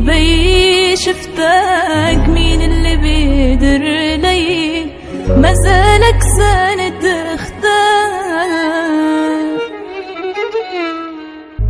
بي شفتك، مين اللي بيقدر لي ما زالك ساند اختار.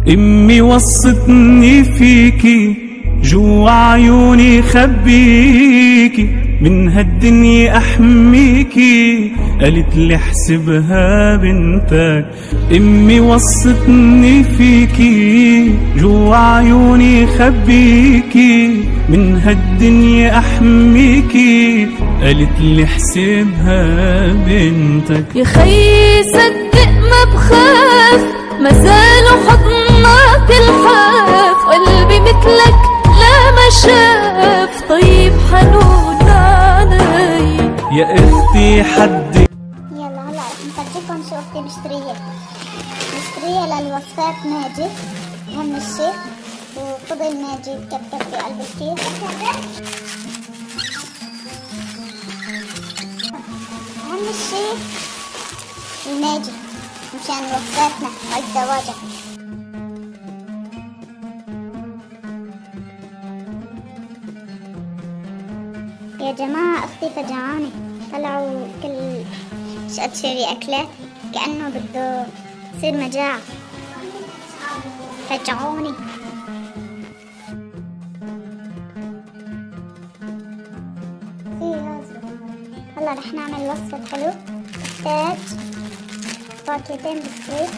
امي وصتني فيكي جوا عيوني خبيكي، من هالدنيا احميكي، قالت لي احسبها بنتك. امي وصتني فيكي جوا عيوني خبيكي، من هالدنيا احميكي، قالت لي احسبها بنتك. يا خي صدق ما بخاف، ما زالوا حضنك الحاف، قلبي مثلك لا ما شاف، طيب حنون علي. يا اختي حدي يلا هلا رح نفرجيكم شو اختي مشتريه للوصفات ماجي. اهم الشي وفضل ماجي كبكب في قلب الكيس. اهم الشي الماجي مشان وصفاتنا والزواجة. يا جماعة اختي فجعاني، طلعوا كل شقد شري اكلات كأنه بده يصير مجاعة، فجعوني. هلا رح نعمل وصفة حلو. نحتاج باكيتين بسكويت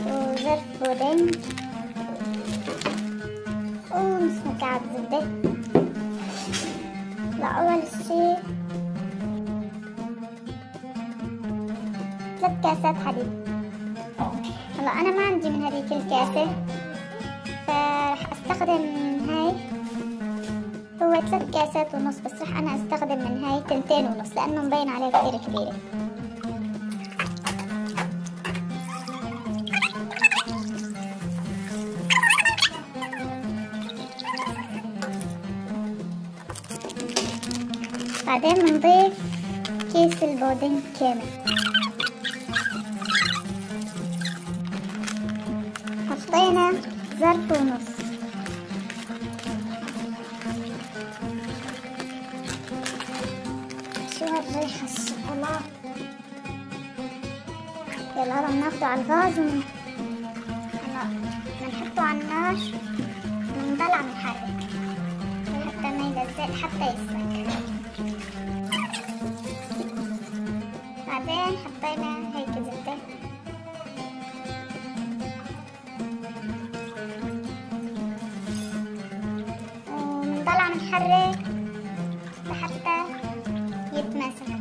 وزر بودنج ونص مكعب زبدة. لأول شي 3 كاسات حليب. هلا أنا ما عندي من هذيك الكاسة، فرح أستخدم هاي، هو 3 كاسات ونص، بس رح أنا أستخدم من هاي 2 ونص لأنه مبين عليه كتير كبيرة. بعدين بنضيف كيس البودنج كامل. حطينا ظرف ونص. شو هالريحة الشوكولاتة. يلا هلا بناخده على الغاز هلا بنحطه على النار ونضل عم نحرك حتى ما يلزق، حتى يسلك. بعدين حطينا هيك زبدة ونضل عم نحرك لحتى يتماسك.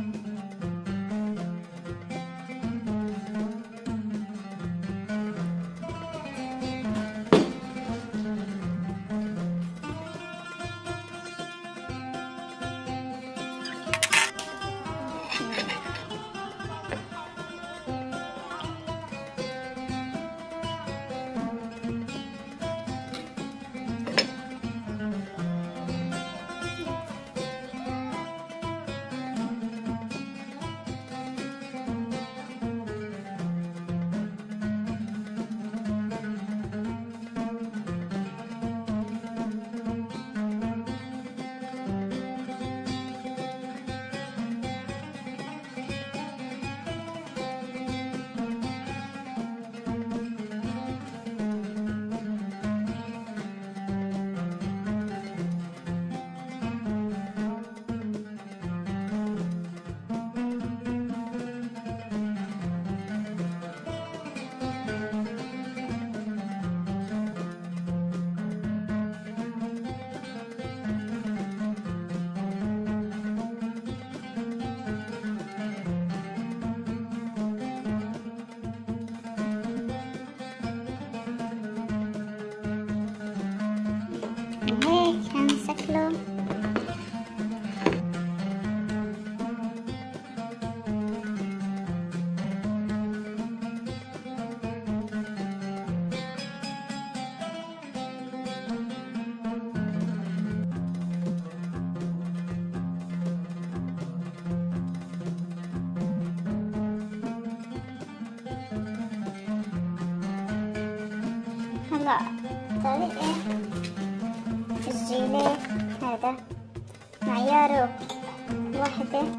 هلا طريقة الجيلي هذا معياره 1.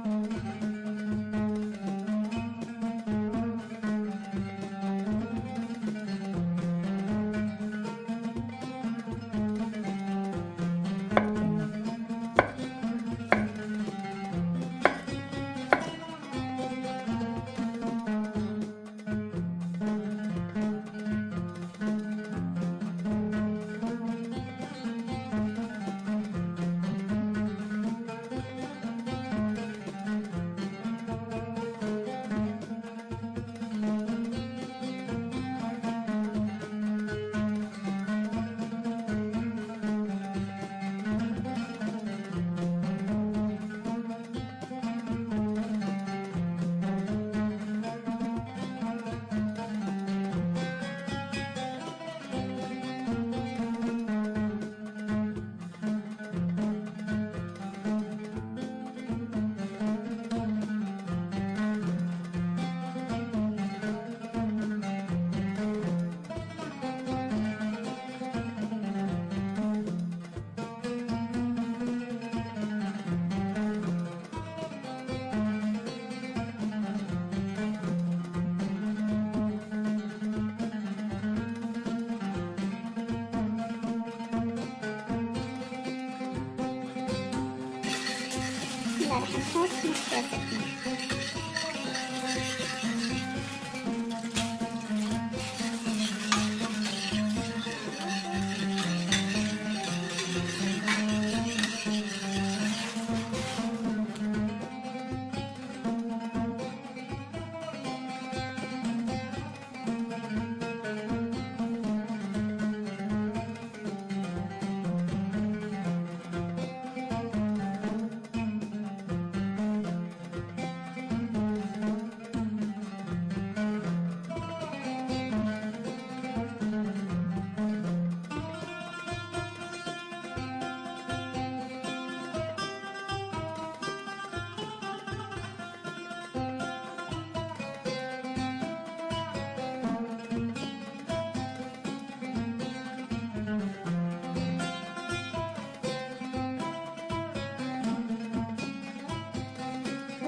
هلا رح نحط نص كاسة.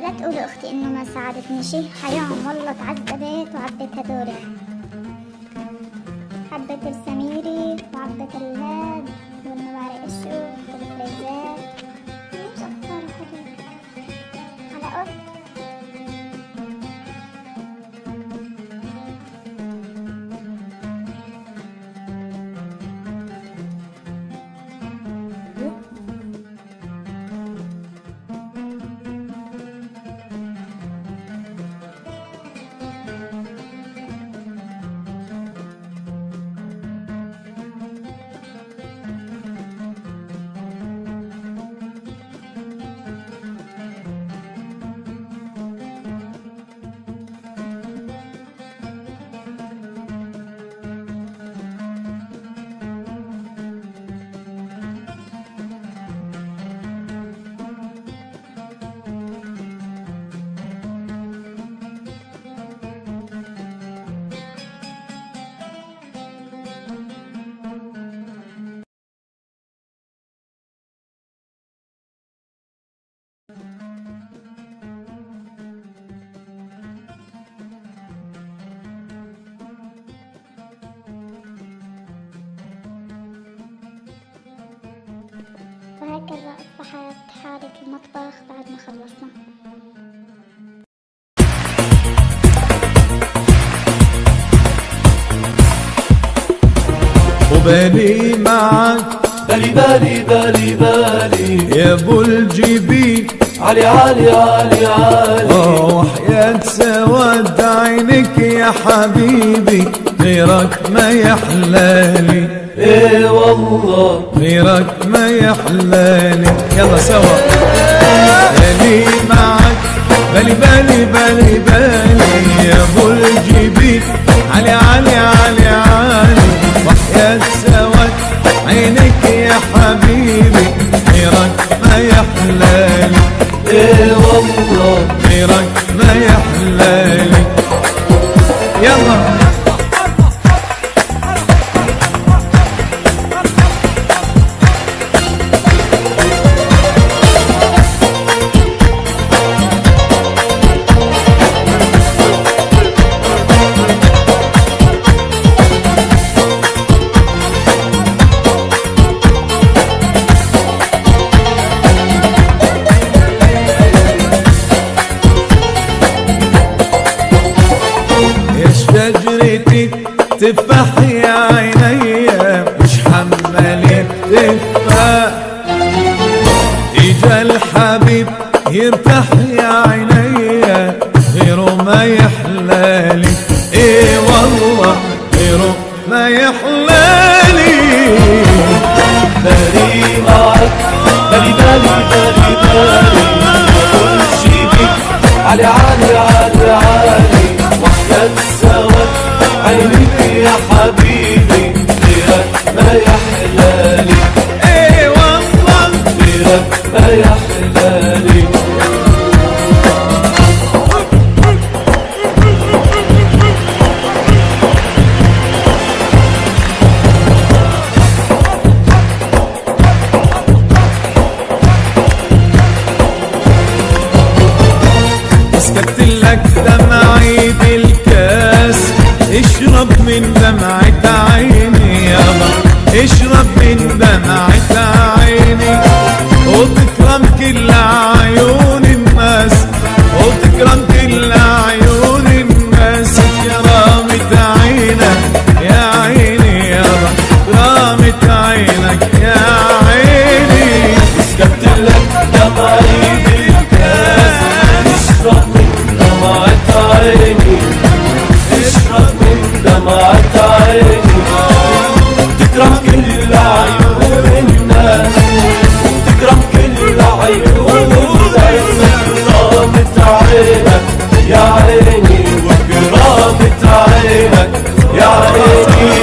لا تقولوا اختي انه ما ساعدتني شي، حيوم والله تعذبت وعبيت هدول، حبة السميري وعبة الهاد والموارق الشوك والفريزات. مش اكثر حبيبي على قط. وهكذا أصبحت حالة المطبخ بعد ما خلصنا. وبالي معك بالي بالي بالي بالي يا ابو الجبين علي علي علي علي. وحياة سواد عينك يا حبيبي غيرك ما يحلالي. ايه والله غيرك ما يحلالي. يلا سوا. بالي معك بالي بالي بالي بالي يا ابو الجبين علي علي علي علي. وحياة سواد عينك يا حبيبي غيرك ما يحلالي. ايه والله غيرك ما يحلالي. يلا تفاح يا عينيا مش حمالك تفاح، اجا الحبيب يرتاح يا عينيا غيره ما يحلالي، ايه والله غيره ما يحلالي. بالي معك بالي بالي بالي بالي كل شي بيك عالي عالي عالي عالي، وحدك سوا عينيك يا حبيبي غيرك ما يحلالي، ايه والله غيرك ما يحلالي. سكبت لك دمعي بالكاس، اشرب من دمعة عيني يابا، اشرب من دمعة عيني، وتكرم كل عيون الناس، وتكرم كل عيون الناس، كرامة عينك يا عيني يابا، كرامة عينك يا عيني. سكبت لك دمعي بالكاس، اشرب من دمعة عيني، اشرب من دمعة عيني، تكرم كل عيون الناس، تكرم كل عيون الناس، كرامة عينك يا عيني، وكرامة عينك يا عيني.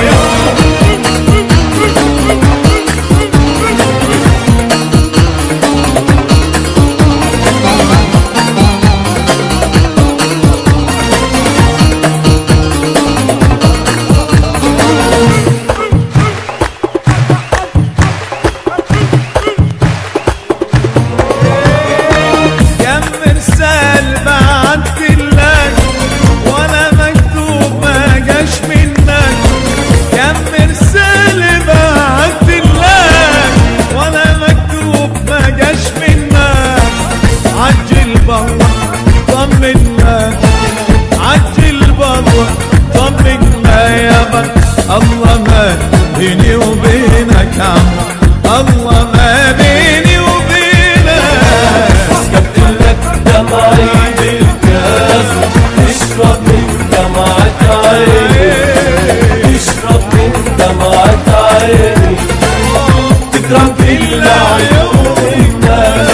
الله ما بيني وبينك عم، الله ما بيني وبينك. سكبت لك دمعي بالكاس، اشرب من دمعة عيني، اشرب من دمعة عيني، تكرم كل عيون الناس،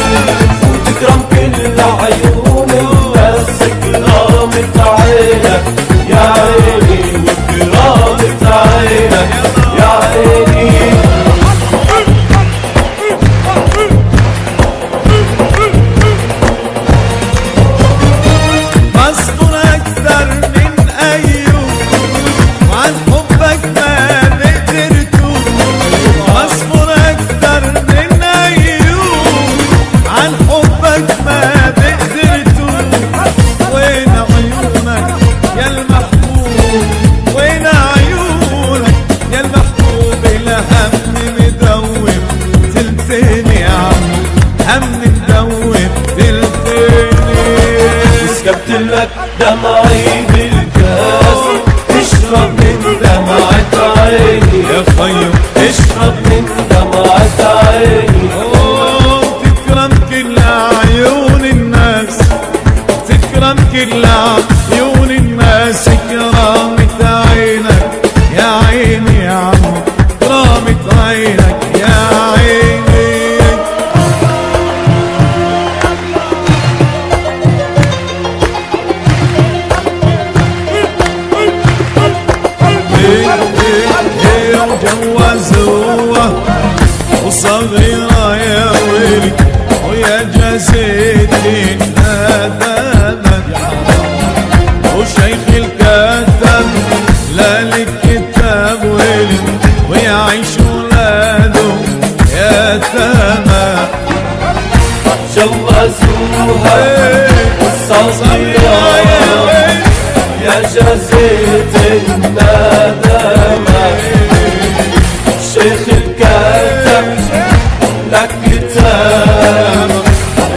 تكرم كل عيون الناس، كرامة عينك يا عيني، وكرامة عينك يا عيني. مصبر أكثر من أيوب وعن حبك ما قدرت، مصبر أكثر من أيوب عن حبك ما قدرت. وين عيونك يا المحبوب، وين عيونك يا المحبوب، الهم مدوب تلتين يا عم، هم مدوب تلتين. سكبت لك دمعي بالكاس، اشرب من دمعة عيني يا خيو، اشرب من دمعة عيني، تكرم كل عيون الناس، تكرم كل عيون الناس، كرامة عينك يا عيني يا عم، كرامة عينك يا عيني. وجوزوها وصغيرة يا ويلي، ويا جزيت الندمة، وشيخ الكتاب لا للكتاب ويلي، ويعيش ولاده يتامى. جوزوها والصغيرة يا جزيت الندمة، شيخ الكتاب لك كتاب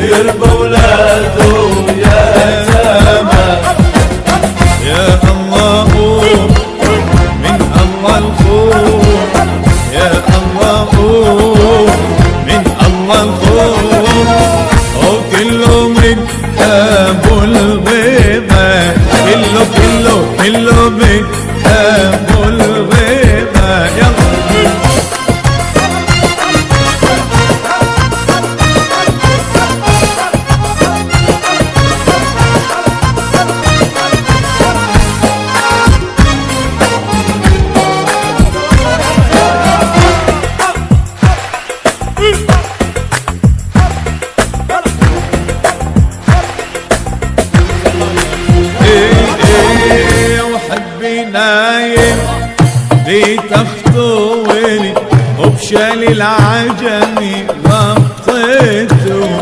يربى ولاده يتامى. يا الله من الله الخوف يا الله من الله الخوف وكله من أبو الغيبة كله من أبو الغيبة يلا نايم بتخطوني وبشال العجمي غطيته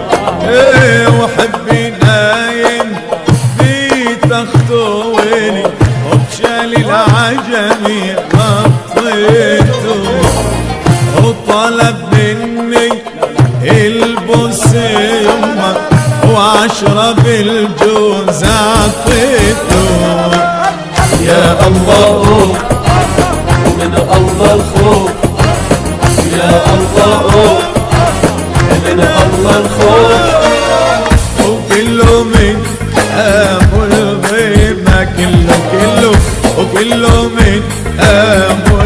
وحبي نايم بتخطوني وبشال العجمي غطيته وطلب مني البوسة يمه وعشرة بالجوز عطيته يا الله من الله الخوف يا الله من الله الخوف وكله من أبو الغيبة كله وكله من أبو